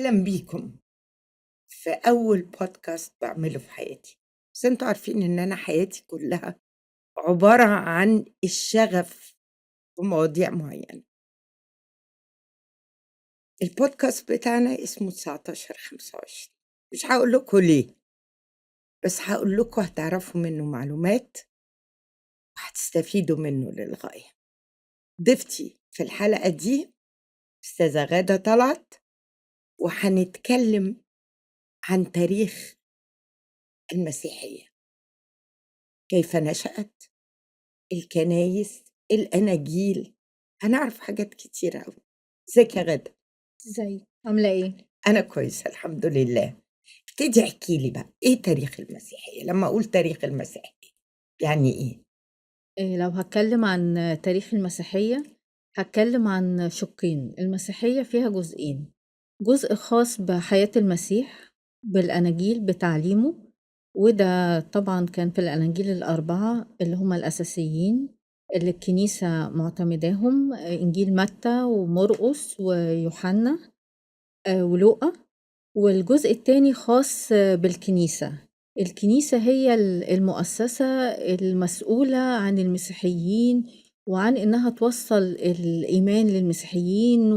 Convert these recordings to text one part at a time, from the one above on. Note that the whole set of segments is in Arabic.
أهلا بيكم في أول بودكاست بعمله في حياتي. بس انتوا عارفين إن أنا حياتي كلها عبارة عن الشغف في مواضيع معينة. البودكاست بتاعنا اسمه 1925. مش هقول لكم ليه، بس هقول لكم هتعرفوا منه معلومات وهتستفيدوا منه للغاية. ضيفتي في الحلقة دي أستاذة غادة طلعت، وهنتكلم عن تاريخ المسيحية، كيف نشأت، الكنايس، الأناجيل. هنعرف حاجات كتيرة أوي. ازيك يا غادة؟ ازيك عاملة ايه؟ أنا كويسة الحمد لله. ابتدي احكي لي بقى إيه تاريخ المسيحية؟ لما أقول تاريخ المسيحية يعني إيه؟ لو هتكلم عن تاريخ المسيحية هتكلم عن شقين. المسيحية فيها جزئين: جزء خاص بحياة المسيح بالأناجيل بتعليمه، وده طبعا كان في الأناجيل الأربعة اللي هما الأساسيين اللي الكنيسة معتمداهم: إنجيل متى ومرقس ويوحنا ولوقا. والجزء التاني خاص بالكنيسة. الكنيسة هي المؤسسة المسؤولة عن المسيحيين، وعن إنها توصل الإيمان للمسيحيين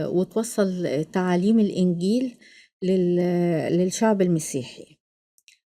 وتوصل تعاليم الإنجيل للشعب المسيحي.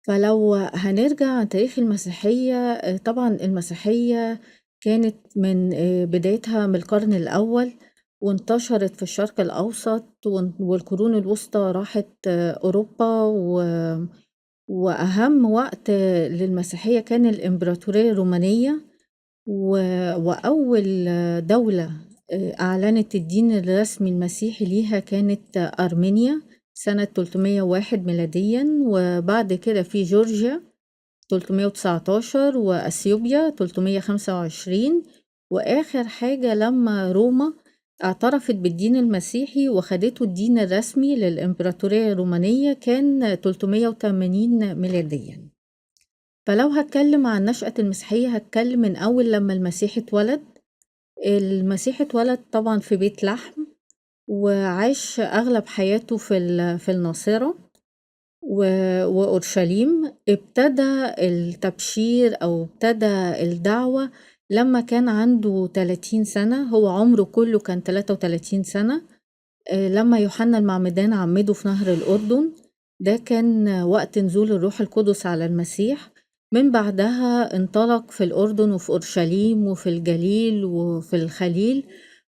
فلو هنرجع عن تاريخ المسيحية، طبعا المسيحية كانت من بدايتها من القرن الأول، وانتشرت في الشرق الأوسط، والقرون الوسطى راحت أوروبا، وأهم وقت للمسيحية كان الإمبراطورية الرومانية. وأول دولة أعلنت الدين الرسمي المسيحي ليها كانت أرمينيا سنة 301 ميلاديا، وبعد كده في جورجيا 319 وأثيوبيا 325، وآخر حاجة لما روما اعترفت بالدين المسيحي وخدته الدين الرسمي للإمبراطورية الرومانية كان 380 ميلاديا. فلو هتكلم عن نشأة المسيحية هتكلم من أول لما المسيح اتولد. المسيح اتولد طبعا في بيت لحم، وعاش أغلب حياته في الناصرة وأورشليم. ابتدى التبشير أو ابتدى الدعوة لما كان عنده 30 سنة، هو عمره كله كان 33 سنة. لما يوحنا المعمدان عمده في نهر الأردن، ده كان وقت نزول الروح القدس على المسيح. من بعدها انطلق في الأردن وفي أورشليم وفي الجليل وفي الخليل،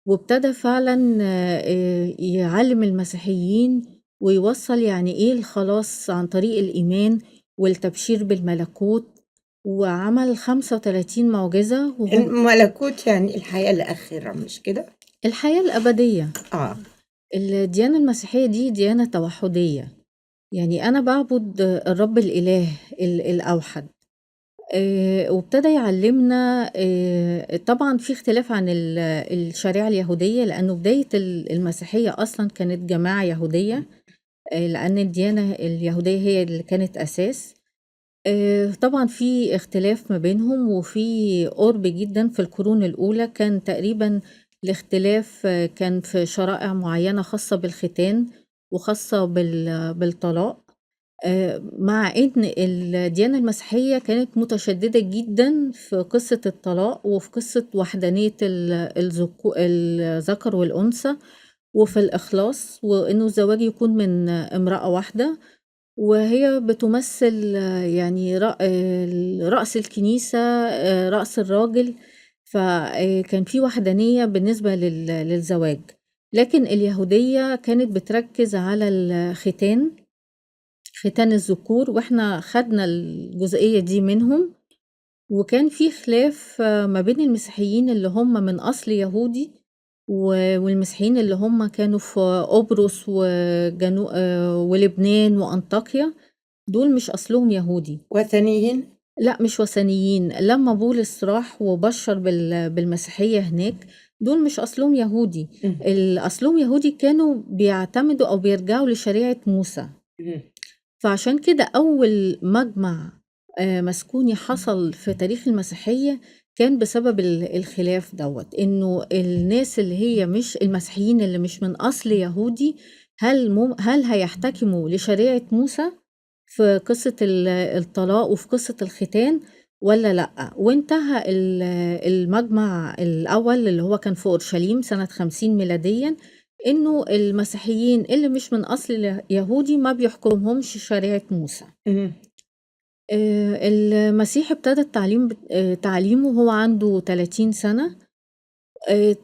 وابتدى فعلا يعلم المسيحيين ويوصل يعني ايه الخلاص عن طريق الإيمان والتبشير بالملكوت، وعمل 35 معجزة وهم الملكوت يعني الحياة الآخرة، مش كده؟ الحياة الأبدية. آه. الديانة المسيحية دي ديانة توحدية، يعني أنا بعبد الرب الإله الأوحد. وابتدى يعلمنا. طبعا في اختلاف عن الشريعة اليهودية، لأنه بداية المسيحية أصلا كانت جماعة يهودية، لأن الديانة اليهودية هي اللي كانت أساس. طبعا في اختلاف ما بينهم، وفي قرب جدا. في القرون الأولى كان تقريبا الاختلاف كان في شرائع معينة خاصة بالختان وخاصة بالطلاق. مع إن الديانة المسيحية كانت متشددة جدا في قصة الطلاق وفي قصة وحدانية الذكر والأنثى، وفي الإخلاص، وإنه الزواج يكون من امرأة واحدة. وهي بتمثل يعني رأس الكنيسة، رأس الراجل. فكان في وحدانية بالنسبة للزواج. لكن اليهودية كانت بتركز على الختان، ختان الذكور، واحنا خدنا الجزئية دي منهم. وكان في خلاف ما بين المسيحيين اللي هم من أصل يهودي والمسيحيين اللي هم كانوا في قبرص وجنو ولبنان وأنطاكيا. دول مش أصلهم يهودي. وثنيين؟ لا، مش وثنيين. لما بولس راح وبشر بالمسيحية هناك، دول مش أصلهم يهودي. مم. أصلهم يهودي كانوا بيعتمدوا أو بيرجعوا لشريعة موسى. مم. فعشان كده أول مجمع مسكوني حصل في تاريخ المسيحية كان بسبب الخلاف دوت، إنه الناس اللي هي مش المسيحيين اللي مش من أصل يهودي هل هيحتكموا لشريعة موسى في قصة الطلاق وفي قصة الختان ولا لأ؟ وانتهى المجمع الأول اللي هو كان في أورشليم سنة 50 ميلاديا، إنه المسيحيين اللي مش من أصل يهودي ما بيحكمهمش شريعة موسى. مم. المسيح ابتدى تعليمه وهو عنده 30 سنة.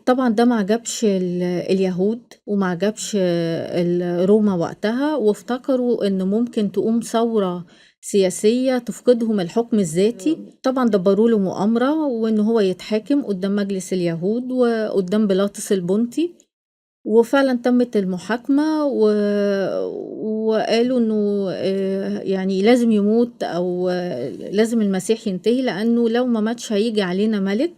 طبعا ده ما عجبش اليهود وما عجبش روما وقتها، وافتكروا ان ممكن تقوم ثورة سياسية تفقدهم الحكم الذاتي. طبعا دبروا له مؤامرة وان هو يتحاكم قدام مجلس اليهود وقدام بيلاطس البنطي، وفعلا تمت المحاكمة وقالوا انه يعني لازم يموت او لازم المسيح ينتهي، لانه لو ما ماتش هيجي علينا ملك.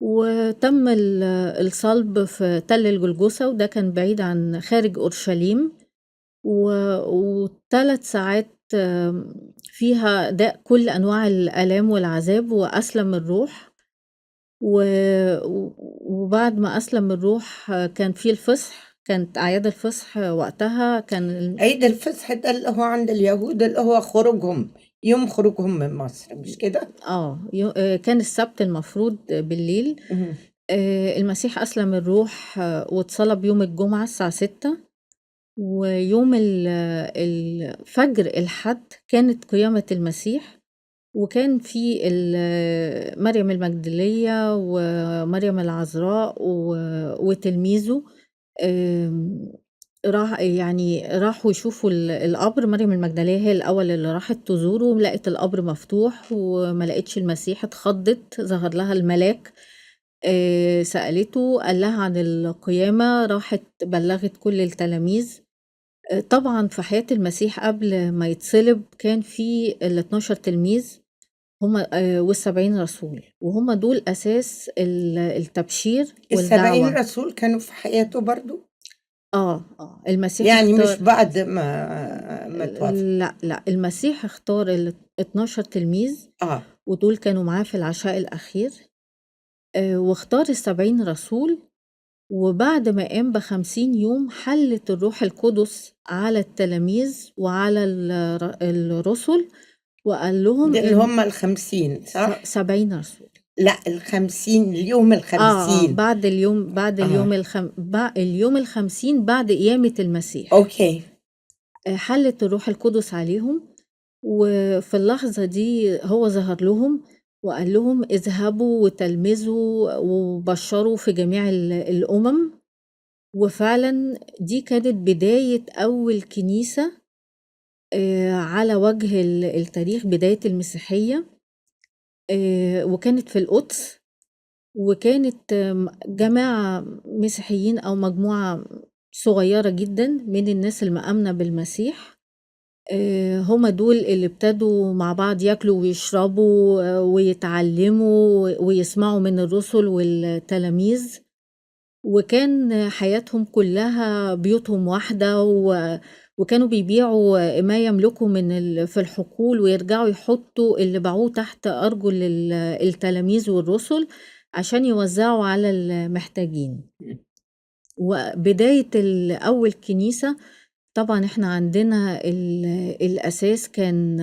وتم الصلب في تل الجلجثة، وده كان بعيد عن خارج أورشليم، و3 ساعات فيها داء كل أنواع الآلام والعذاب وأسلم الروح. وبعد ما أسلم الروح كان في الفصح، كانت أعياد الفصح وقتها. كان عيد الفصح ده اللي هو عند اليهود اللي هو خروجهم، يوم خروجهم من مصر، مش كده؟ كان السبت المفروض بالليل. مم. المسيح أسلم الروح واتصلب يوم الجمعة الساعة 6، ويوم الفجر الحد كانت قيامة المسيح. وكان في مريم المجدلية ومريم العذراء وتلميذه راحوا يشوفوا القبر. مريم المجدلية هي الأول اللي راحت تزوره، ولقت القبر مفتوح وما لقتش المسيح، اتخضت، ظهر لها الملاك سألته، قال لها عن القيامة، راحت بلغت كل التلاميذ. طبعا في حياة المسيح قبل ما يتصلب كان في ال12 تلميذ هم وال70 رسول، وهم دول أساس التبشير ال70 والدعوة. رسول كانوا في حياته برضو؟ المسيح يعني مش اختار. بعد ما توفى؟ لا، المسيح اختار ال12 تلميذ، اه. ودول كانوا معاه في العشاء الأخير. واختار ال70 رسول، وبعد ما قام ب50 يوم حلت الروح القدس على التلاميذ وعلى الرسل، وقال لهم ده اللي إن هم ال50 صح؟ 70 رسول. لا ال50، اليوم ال50. بعد اه. اليوم ال50 بعد قيامة المسيح. اوكي. حلت الروح القدس عليهم، وفي اللحظة دي هو ظهر لهم وقال لهم اذهبوا وتلمذوا وبشروا في جميع الأمم. وفعلا دي كانت بداية أول كنيسة على وجه التاريخ، بداية المسيحية. وكانت في القدس، وكانت جماعة مسيحيين أو مجموعة صغيرة جدا من الناس المآمنة بالمسيح. هما دول اللي ابتدوا مع بعض ياكلوا ويشربوا ويتعلموا ويسمعوا من الرسل والتلاميذ، وكان حياتهم كلها بيوتهم واحدة، وكانوا بيبيعوا ما يملكوا في الحقول، ويرجعوا يحطوا اللي باعوه تحت أرجل التلاميذ والرسل عشان يوزعوا على المحتاجين. وبداية أول كنيسة، طبعا احنا عندنا الأساس كان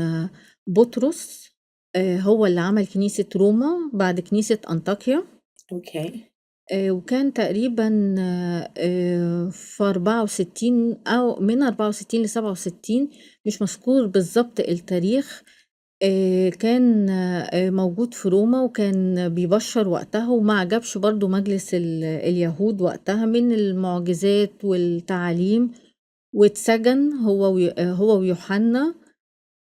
بطرس، هو اللي عمل كنيسة روما بعد كنيسة أنطاكيا. اوكي. وكان تقريبا في 64 أو من 64 ل67، مش مذكور بالظبط التاريخ. كان موجود في روما وكان بيبشر وقتها، وما عجبش برضو مجلس اليهود وقتها من المعجزات والتعاليم، واتسجن هو ويوحنا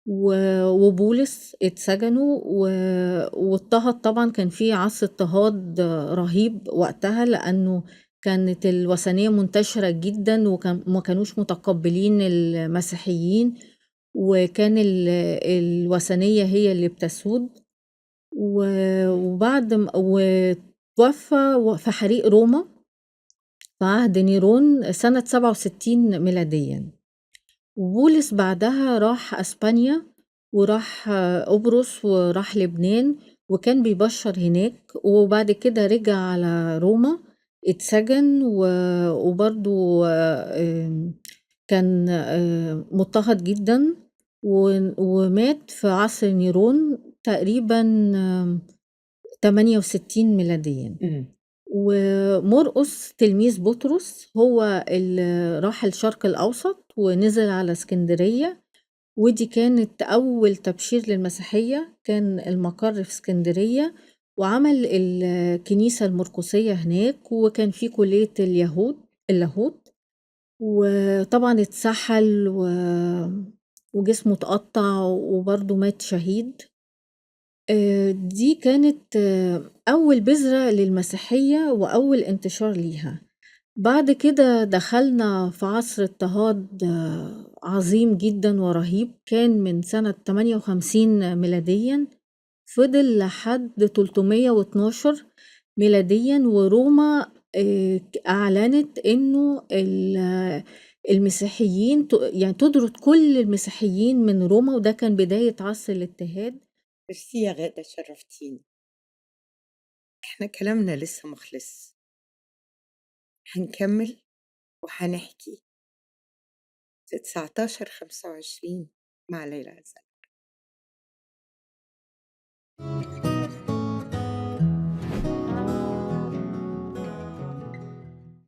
وبولس، اتسجنوا واضطهد. طبعا كان في عصر اضطهاد رهيب وقتها، لأنه كانت الوثنية منتشرة جدا وما كانوش متقبلين المسيحيين، وكان الوثنية هي اللي بتسود. وبعد وتوفى في حريق روما في عهد نيرون سنة 67 ميلاديا. وبولس بعدها راح أسبانيا وراح قبرص وراح لبنان، وكان بيبشر هناك، وبعد كده رجع على روما اتسجن وبرضه كان مضطهد جدًا ومات في عصر نيرون تقريبًا 68 ميلاديًا. إمم. ومرقس تلميذ بطرس هو اللي راح الشرق الأوسط ونزل على إسكندرية، ودي كانت أول تبشير للمسيحية، كان المقر في إسكندرية، وعمل الكنيسة المرقسية هناك، وكان في كلية اللاهوت، وطبعًا اتسحل وجسمه اتقطّع وبرضه مات شهيد. دي كانت أول بذرة للمسيحية وأول انتشار ليها. بعد كده دخلنا في عصر اضطهاد عظيم جدًا ورهيب، كان من سنة 58 ميلاديًا، فضل لحد 312 ميلاديًا، وروما أعلنت إنه المسيحيين يعني تطرد كل المسيحيين من روما، وده كان بداية عصر الاضطهاد. ميرسي يا غادة، شرفتيني. إحنا كلامنا لسه ما خلصش، هنكمل وهنحكي في 1925 مع ليلى عزام.